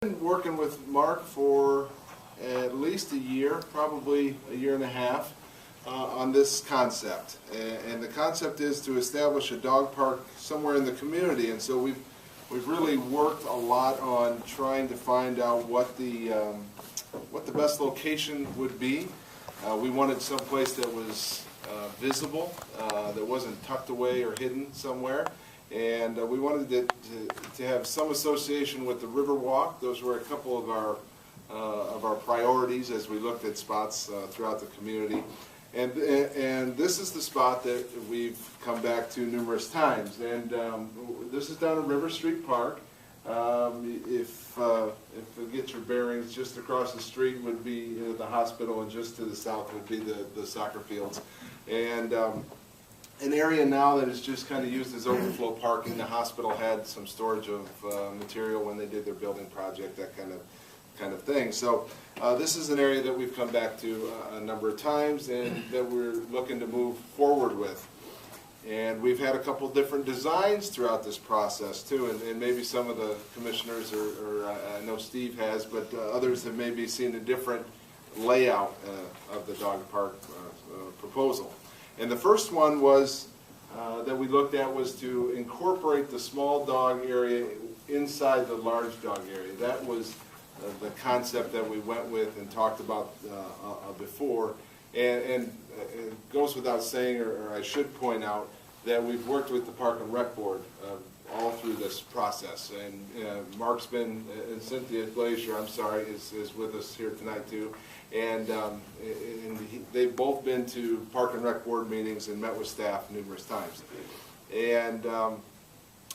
Been working with Mark for at least a year, probably a year and a half, on this concept. And the concept is to establish a dog park somewhere in the community. And so we've really worked a lot on trying to find out what the best location would be. We wanted some place that was visible, that wasn't tucked away or hidden somewhere. And we wanted it to have some association with the Riverwalk. Those were a couple of our priorities as we looked at spots throughout the community. And this is the spot that we've come back to numerous times. And this is down at River Street Park. If you get your bearings, just across the street would be the hospital, and just to the south would be the soccer fields. And an area now that is just kind of used as overflow parking. The hospital had some storage of material when they did their building project, that kind of thing. So this is an area that we've come back to a number of times and that we're looking to move forward with. And we've had a couple different designs throughout this process too, and maybe some of the commissioners, or I know Steve has, but others have maybe seen a different layout of the dog park proposal. And the first one was that we looked at was to incorporate the small dog area inside the large dog area. That was the concept that we went with and talked about before. And it goes without saying, or I should point out, that we've worked with the Park and Rec Board all through this process. And Mark's been, and Cynthia Glazier, I'm sorry, is with us here tonight too. And they've both been to Park and Rec Board meetings and met with staff numerous times. And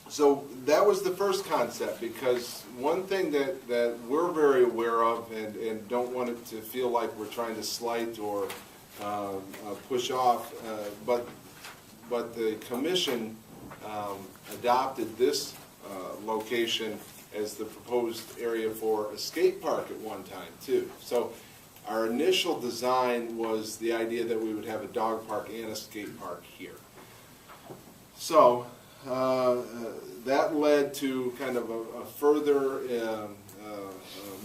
so that was the first concept, because one thing that we're very aware of and don't want it to feel like we're trying to slight or push off, but the commission adopted this location as the proposed area for a skate park at one time too. So our initial design was the idea that we would have a dog park and a skate park here. So that led to kind of a further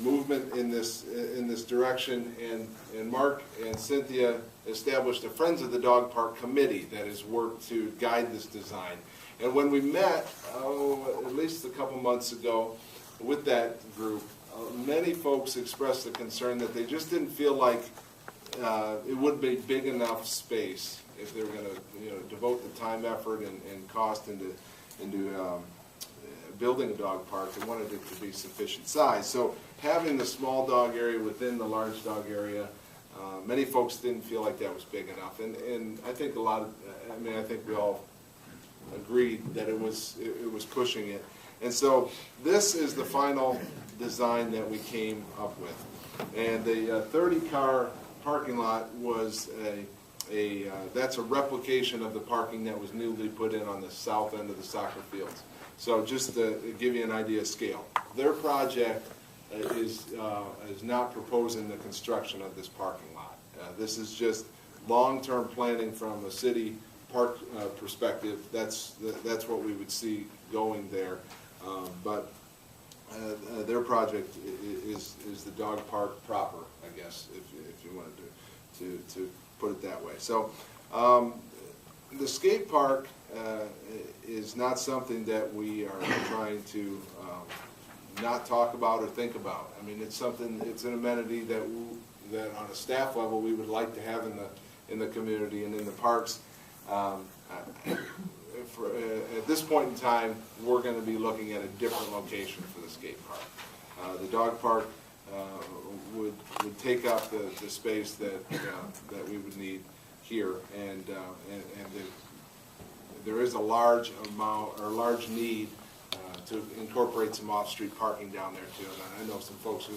movement in this direction, and Mark and Cynthia established a Friends of the Dog Park committee that has worked to guide this design. And when we met, at least a couple months ago, with that group, many folks expressed the concern that they just didn't feel like it would be big enough space if they were going to devote the time, effort, and cost into building a dog park. They wanted it to be sufficient size. So having the small dog area within the large dog area, many folks didn't feel like that was big enough. And I think I think we all agreed that it was pushing it. And so this is the final design that we came up with. And the 30-car parking lot was that's a replication of the parking that was newly put in on the south end of the soccer fields. So just to give you an idea of scale, their project is not proposing the construction of this parking lot. This is just long-term planning from a city park perspective. That's what we would see going there. But their project is the dog park proper, I guess, if you wanted to put it that way. So the skate park is not something that we are trying to not talk about or think about. I mean, it's an amenity that on a staff level we would like to have in the community and in the parks. At this point in time, we're going to be looking at a different location for the skate park. The dog park would take up the space that we would need here, and there is a large need to incorporate some off-street parking down there too. And I know some folks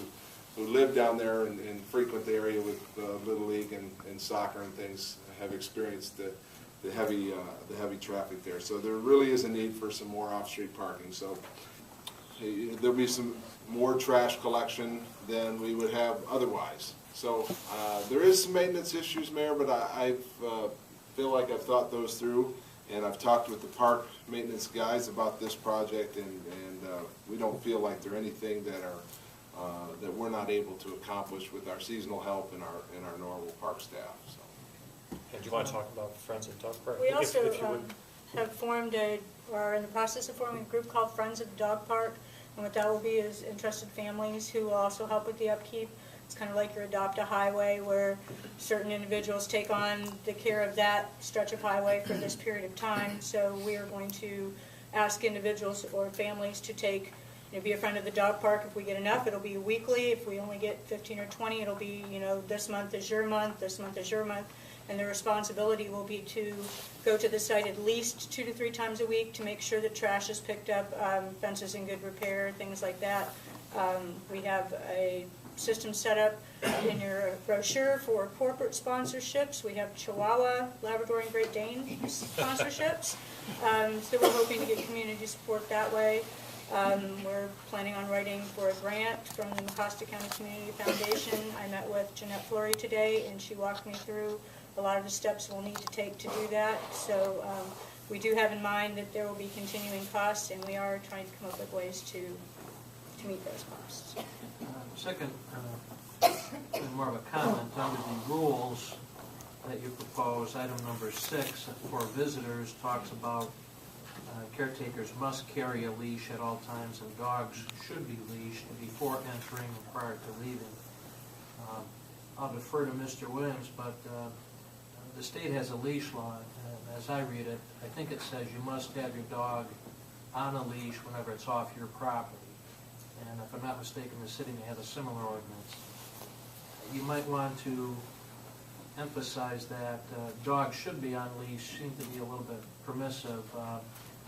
who live down there and frequent the area with Little League and soccer and things have experienced the heavy traffic there. So there really is a need for some more off-street parking. So there'll be some more trash collection than we would have otherwise. So there is some maintenance issues, Mayor, but I feel like I've thought those through, and I've talked with the park maintenance guys about this project, and we don't feel like there are anything that are that we're not able to accomplish with our seasonal help and our normal park staff. So. And do you want to talk about Friends of Dog Park? We also if you would. have formed or are in the process of forming a group called Friends of the Dog Park, and what that will be is interested families who will also help with the upkeep. It's kind of like your Adopt a Highway, where certain individuals take on the care of that stretch of highway for this period of time. So we are going to ask individuals or families to take, be a friend of the dog park. If we get enough, it'll be weekly. If we only get 15 or 20, it'll be, this month is your month, this month is your month. And the responsibility will be to go to the site at least 2 to 3 times a week to make sure that trash is picked up, fences in good repair, things like that. We have a system set up in your brochure for corporate sponsorships. We have Chihuahua, Labrador, and Great Dane sponsorships. So we're hoping to get community support that way. We're planning on writing for a grant from the Mecosta County Community Foundation. I met with Jeanette Fleury today, and she walked me through a lot of the steps we'll need to take to do that. So we do have in mind that there will be continuing costs, and we are trying to come up with ways to meet those costs. Second, more of a comment, under the rules that you propose, item number 6 for visitors talks about caretakers must carry a leash at all times, and dogs should be leashed before entering and prior to leaving. I'll defer to Mr. Williams, but the state has a leash law, and as I read it, I think it says you must have your dog on a leash whenever it's off your property. And if I'm not mistaken, the city may have a similar ordinance. You might want to emphasize that dogs should be on leash, seem to be a little bit permissive.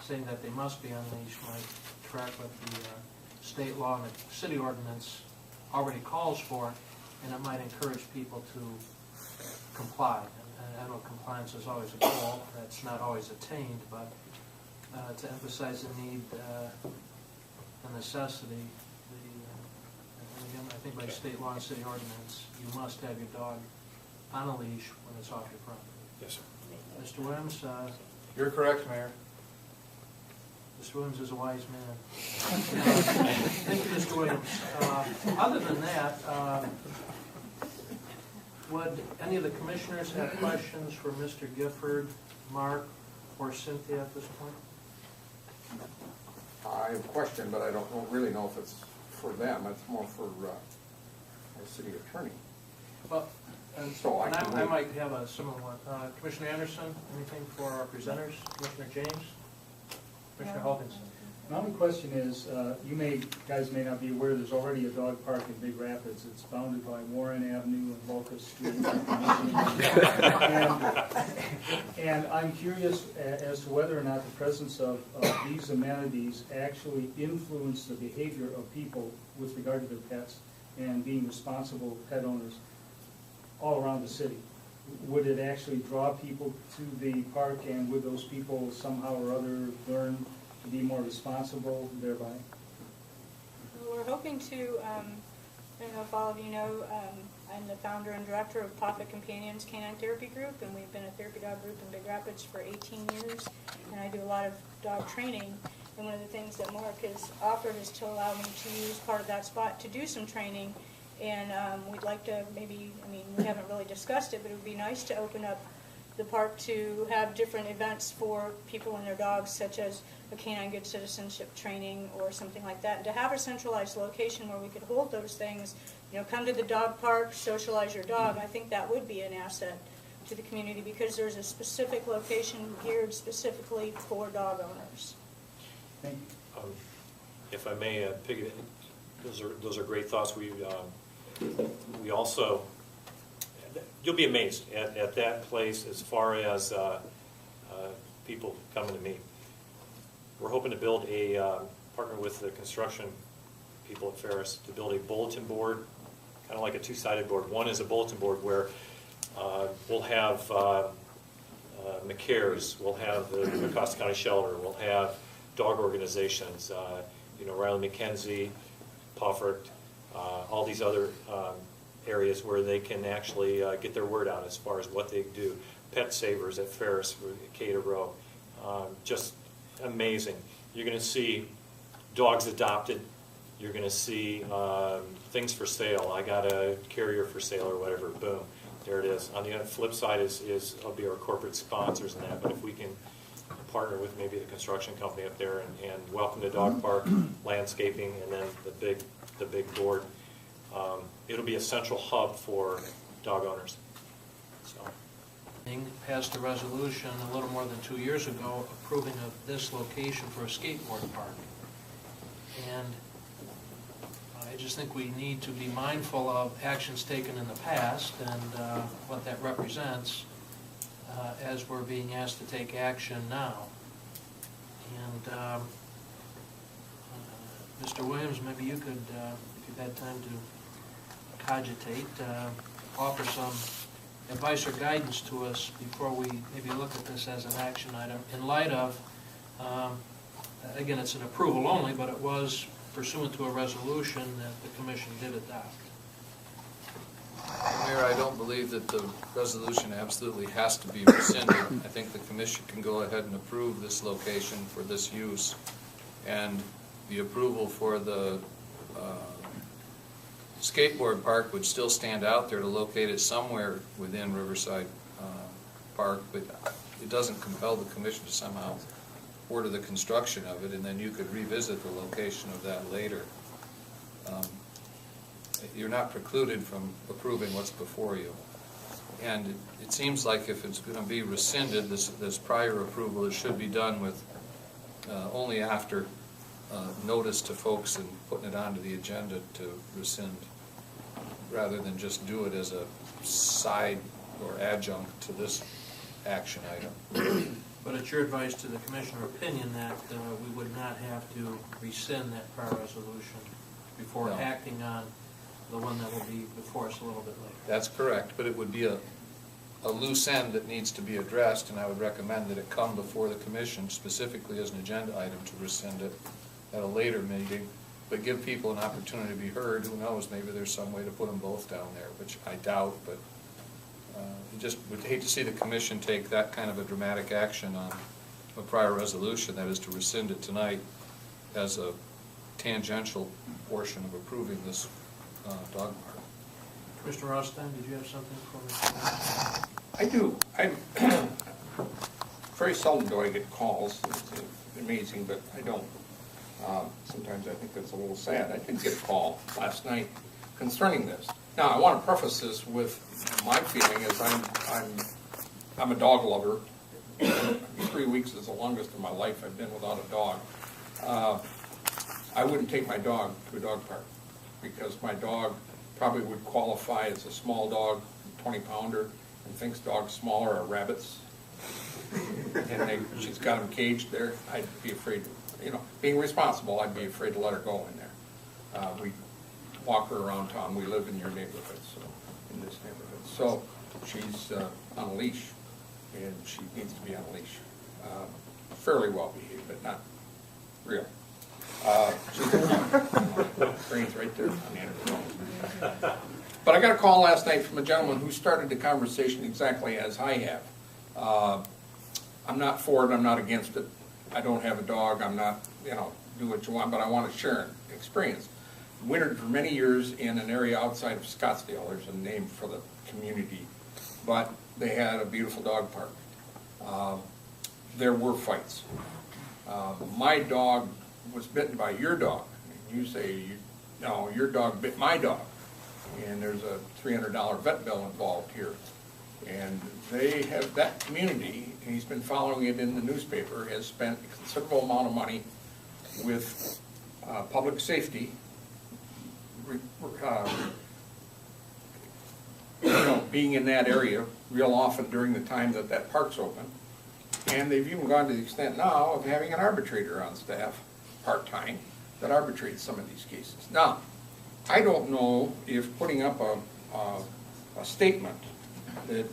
Saying that they must be on leash might track what the state law and the city ordinance already calls for, and it might encourage people to comply. And I know compliance is always a goal, that's not always attained, but to emphasize the need, the necessity, and again, I think by state law and city ordinance, you must have your dog on a leash when it's off your property. Yes, sir. Mr. Williams? You're correct, Mayor. Mr. Williams is a wise man. Thank you, Mr. Williams. Other than that, would any of the commissioners have questions for Mr. Gifford, Mark, or Cynthia at this point? I have a question, but I don't really know if it's for them. It's more for our city attorney. Well, So I might have a similar one. Commissioner Anderson, anything for our presenters? Commissioner James? Commissioner Hoganson? My only question is, you guys may not be aware, there's already a dog park in Big Rapids. It's bounded by Warren Avenue and Locust Street. And I'm curious as to whether or not the presence of these amenities actually influence the behavior of people with regard to their pets and being responsible pet owners all around the city. Would it actually draw people to the park, and would those people somehow or other learn to be more responsible thereby? We're hoping to, I don't know if all of you know, I'm the founder and director of Profit Companions Canine Therapy Group, and we've been a therapy dog group in Big Rapids for 18 years, and I do a lot of dog training. And one of the things that Mark has offered is to allow me to use part of that spot to do some training. And we'd like to maybe, we haven't really discussed it, but it would be nice to open up the park to have different events for people and their dogs, such as a canine good citizenship training or something like that. And to have a centralized location where we could hold those things, come to the dog park, socialize your dog, I think that would be an asset to the community because there's a specific location geared specifically for dog owners. Thank you. If I may, those are great thoughts. We also, you'll be amazed at that place as far as people coming to meet. We're hoping to build partner with the construction people at Ferris to build a bulletin board, kind of like a two-sided board. One is a bulletin board where we'll have McCare's, we'll have the Mecosta County Shelter, we'll have dog organizations, Riley McKenzie, Puffert, all these other areas where they can actually get their word out as far as what they do. Pet Savers at Ferris, Cater Row, just amazing. You're going to see dogs adopted you're going to see things for sale. I got a carrier for sale or whatever, boom, there it is. On the flip side will be our corporate sponsors and that, but if we can partner with maybe the construction company up there and welcome to dog park, landscaping, and then the big board, it'll be a central hub for dog owners. So. Passed a resolution a little more than 2 years ago approving of this location for a skateboard park. And I just think we need to be mindful of actions taken in the past and what that represents as we're being asked to take action now. And Mr. Williams, maybe you could, if you've had time to cogitate, offer some advice or guidance to us before we maybe look at this as an action item in light of, again, it's an approval only, but it was pursuant to a resolution that the commission did adopt. Mayor, I don't believe that the resolution absolutely has to be rescinded. I think the commission can go ahead and approve this location for this use, and the approval for the skateboard park would still stand out there to locate it somewhere within Riverside Park, but it doesn't compel the commission to somehow order the construction of it, and then you could revisit the location of that later. You're not precluded from approving what's before you. And it seems like if it's going to be rescinded, this prior approval, it should be done with only after notice to folks and putting it onto the agenda to rescind, rather than just do it as a side or adjunct to this action item. But it's your advice to the commissioner opinion that we would not have to rescind that prior resolution before No. acting on the one that will be before us a little bit later. That's correct, but it would be a loose end that needs to be addressed, and I would recommend that it come before the commission specifically as an agenda item to rescind it at a later meeting, but give people an opportunity to be heard. Who knows, maybe there's some way to put them both down there, which I doubt, but you just would hate to see the commission take that kind of a dramatic action on a prior resolution, that is to rescind it tonight as a tangential portion of approving this dog park. Mr. Rothstein, did you have something for me? I do. Very seldom do I get calls. It's amazing, but I don't. Sometimes I think that's a little sad. I did get a call last night concerning this. Now, I want to preface this with my feeling is I'm a dog lover. 3 weeks is the longest of my life I've been without a dog. I wouldn't take my dog to a dog park because my dog probably would qualify as a small dog, 20-pounder, and thinks dogs smaller are rabbits. And she's got them caged there. I'd be afraid, being responsible, I'd be afraid to let her go in there. We walk her around town. We live in your neighborhood, so in this neighborhood. So she's on a leash, and she needs to be on a leash. Fairly well behaved, but not real. Brain's right there on the end of the phone. But I got a call last night from a gentleman who started the conversation exactly as I have. I'm not for it, I'm not against it. I don't have a dog, I'm not, do what you want, but I want to share an experience. Wintered for many years in an area outside of Scottsdale. There's a name for the community, but they had a beautiful dog park. There were fights. My dog was bitten by your dog. You say, no, your dog bit my dog. And there's a $300 vet bill involved here. And they have, that community, and he's been following it in the newspaper, has spent a considerable amount of money with public safety, being in that area real often during the time that that park's open. And they've even gone to the extent now of having an arbitrator on staff, part-time, that arbitrates some of these cases. Now, I don't know if putting up a statement that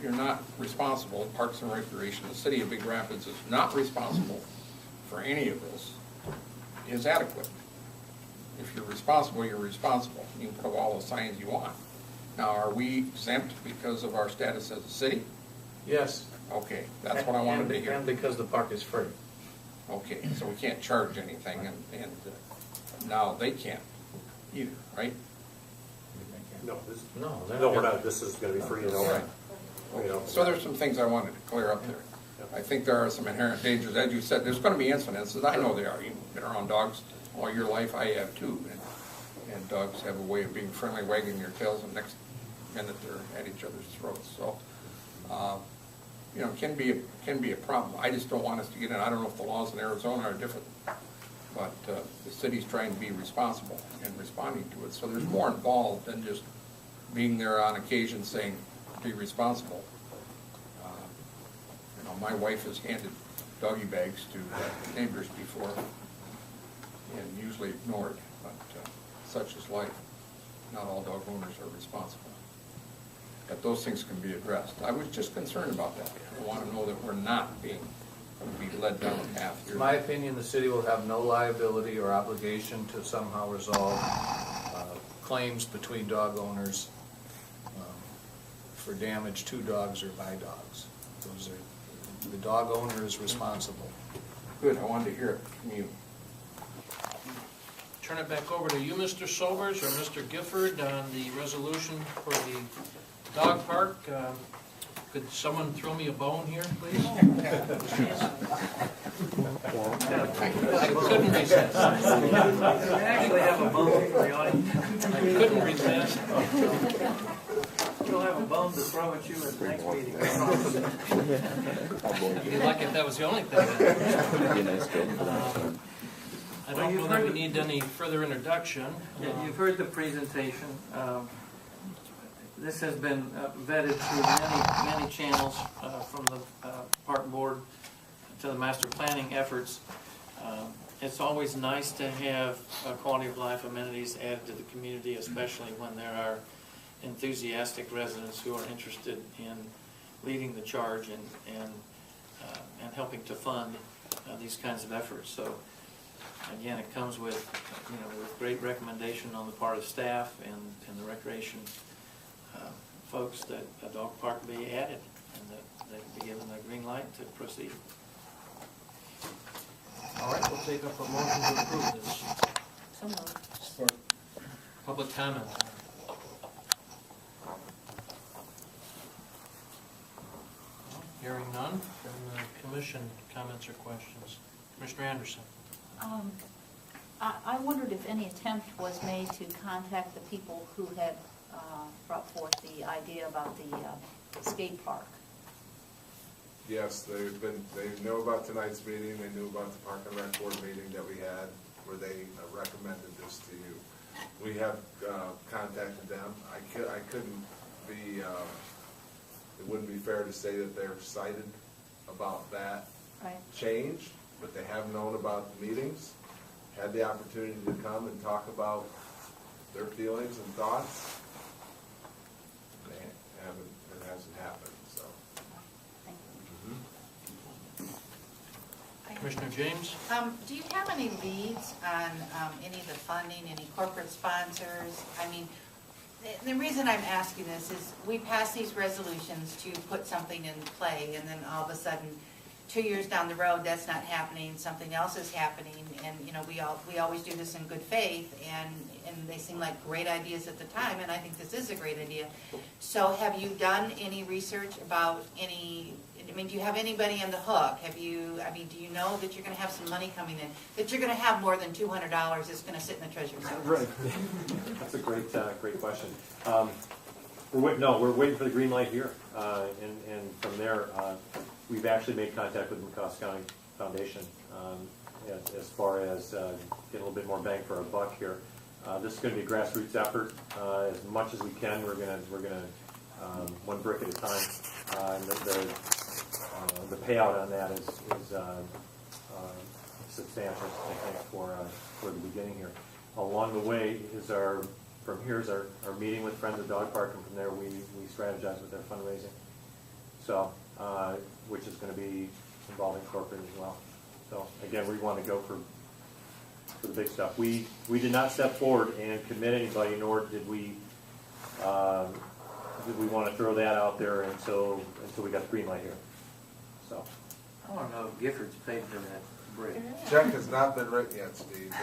you're not responsible, Parks and Recreation, the city of Big Rapids is not responsible for any of this, is adequate. If you're responsible, you're responsible. You can put up all the signs you want. Now, are we exempt because of our status as a city? Yes. Okay, that's what I wanted to hear. And because the park is free. Okay, so we can't charge anything, and now they can't either, right? No, No, no, we're not, this is gonna be free and all. You know. So there's some things I wanted to clear up there. I think there are some inherent dangers, as you said, there's gonna be incidences, I know they are, you've been around dogs all your life, I have too, and dogs have a way of being friendly, wagging their tails, and next minute they're at each other's throats, so, you know, it can be a problem. I just don't want us to get in, I don't know if the laws in Arizona are different, but the city's trying to be responsible and responding to it, so there's more involved than just being there on occasion saying, be responsible. You know, my wife has handed doggy bags to neighbors before and usually ignored, but such is life. Not all dog owners are responsible. But those things can be addressed. I was just concerned about that. I want to know that we're not being led down a path here. In my opinion, the city will have no liability or obligation to somehow resolve claims between dog owners for damage to dogs or by dogs. The dog owner is responsible. Good, I wanted to hear it from you. Turn it back over to you, Mr. Sobers or Mr. Gifford, on the resolution for the dog park. Could someone throw me a bone here, please? I couldn't resist. Actually have a bone for the audience. I couldn't resist. You'll have a bone to throw at you at the next meeting. I'd be lucky if that was the only thing. I don't know that we need any further introduction. Yeah, you've heard the presentation. This has been vetted through many channels, from the park board to the master planning efforts. It's always nice to have quality of life amenities added to the community, especially when there are enthusiastic residents who are interested in leading the charge and helping to fund these kinds of efforts. So again, it comes with, you know, with great recommendation on the part of staff and the recreation folks that a dog park be added and that they be given the green light to proceed. All right, we'll take up a motion to approve this. So moved. Public comment. Hearing none, from the commission comments or questions. Commissioner Anderson. I wondered if any attempt was made to contact the people who had brought forth the idea about the skate park. Yes, they know about tonight's meeting, they knew about the Park and Rec Board meeting that we had, where they recommended this to you. We have contacted them. I couldn't be, it wouldn't be fair to say that they're excited about that change, but they have known about the meetings, had the opportunity to come and talk about their feelings and thoughts. It hasn't happened, so. Thank you. Commissioner James? Do you have any leads on any of the funding, any corporate sponsors? I mean, the reason I'm asking this is we pass these resolutions to put something in play, and then all of a sudden, 2 years down the road, that's not happening, something else is happening, and you know, we always do this in good faith, and they seem like great ideas at the time, and I think this is a great idea. So have you done any research about any, I mean, do you have anybody on the hook? Have you, I mean, do you know that you're gonna have some money coming in, that you're gonna have more than $200 that's gonna sit in the treasurer's office? Right. That's a great question. We're waiting for the green light here, and from there, we've actually made contact with the McCosk County Foundation as far as getting a little bit more bang for our buck here. This is going to be a grassroots effort. As much as we can, we're going to one brick at a time. And the payout on that is substantial, I think, for the beginning here. Along the way is our meeting with Friends of Dog Park, and from there we strategize with their fundraising. So, which is going to be involving corporate as well. So again, we want to go for the big stuff. We did not step forward and commit anybody, nor did we want to throw that out there until we got the green light here. So I want to know if Giffords paid for that Check has not been written yet, Steve.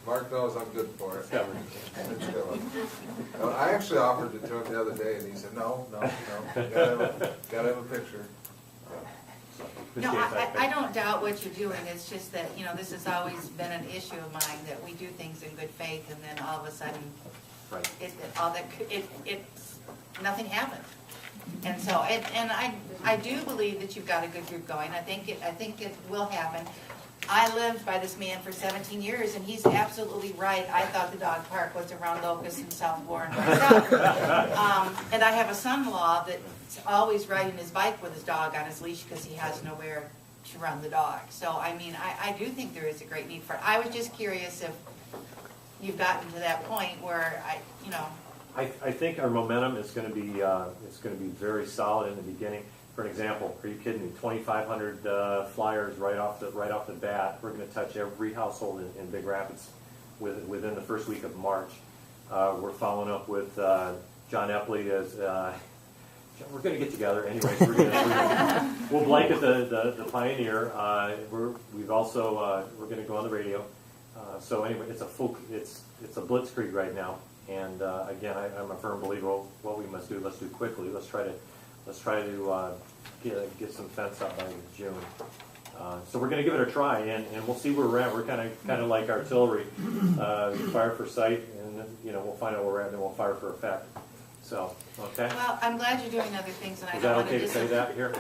Mark knows I'm good for it. It's good. I actually offered it to him the other day, and he said, no, gotta have a picture. No, I don't doubt what you're doing, it's just that, you know, this has always been an issue of mine, that we do things in good faith, and then all of a sudden, Right. nothing happened. And so, and I do believe that you've got a good group going, I think it will happen. I lived by this man for 17 years, and he's absolutely right. I thought the dog park was around Locust and South Warren myself. And I have a son-in-law that's always riding his bike with his dog on his leash because he has nowhere to run the dog. So, I mean, I do think there is a great need for it. I was just curious if you've gotten to that point where I think our momentum is going to be very solid in the beginning. For an example, are you kidding me? 2,500 flyers right off the bat. We're going to touch every household in Big Rapids within the first week of March. We're following up with John Eppley as we're going to get together. Anyways, we'll blanket the Pioneer. We're going to go on the radio. So anyway, it's a blitzkrieg right now. And again, I'm a firm believer. What we must do, let's do quickly. Let's try to get some fence up by June. So we're going to give it a try, and we'll see where we're at. We're kind of like artillery. You fire for sight, and we'll find out where we're at, and then we'll fire for effect. So, okay. well, I'm glad you're doing other things, and I Is don't that want okay to to say disagree. that here?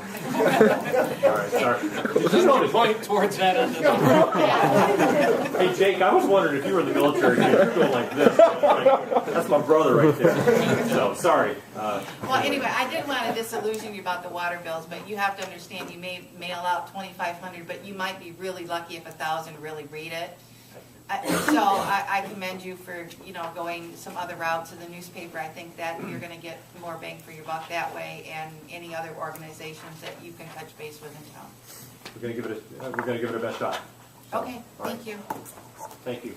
All right, sorry. Just want to point towards that end of the room. Hey, Jake, I was wondering if you were in the military, you're going like this. That's my brother right there. So, sorry. Well, anyway, I didn't want to disillusion you about the water bills, but you have to understand, you may mail out 2,500, but you might be really lucky if 1,000 really read it. So I commend you for, going some other routes in the newspaper. I think that you're going to get more bang for your buck that way, and any other organizations that you can touch base with in town. We're going to give it a best shot. So, Okay, all right. thank you. Thank you.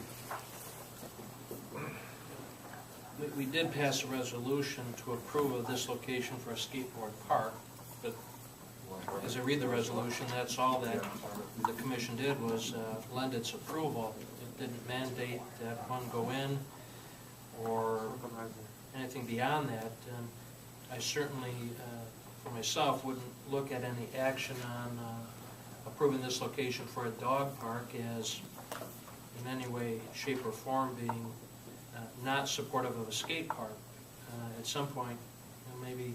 We did pass a resolution to approve of this location for a skateboard park, but as I read the resolution, that's all that the commission did was lend its approval. It didn't mandate that one go in or anything beyond that. And I certainly, for myself, wouldn't look at any action on approving this location for a dog park as in any way, shape, or form being not supportive of a skate park. At some point, maybe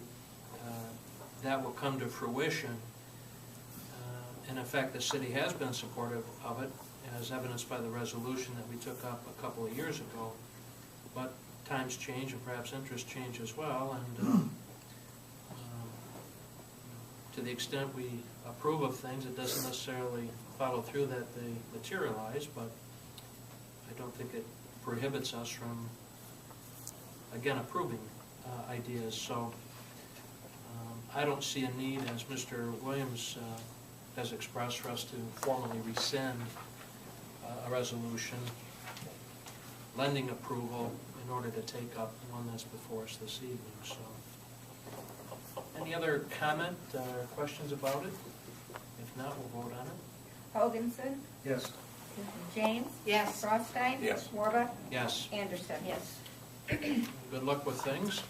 that will come to fruition. And in fact, the city has been supportive of it, as evidenced by the resolution that we took up a couple of years ago. But times change, and perhaps interests change as well, and to the extent we approve of things, it doesn't necessarily follow through that they materialize, but I don't think it prohibits us from, again, approving ideas. So I don't see a need, as Mr. Williams has expressed, for us to formally rescind a resolution lending approval in order to take up one that's before us this evening. So, any other comment or questions about it? If not, we'll vote on it. Hoganson, Yes. James, Yes. Frostein. Yes. Warba, Yes. Anderson. Yes. Good luck with things.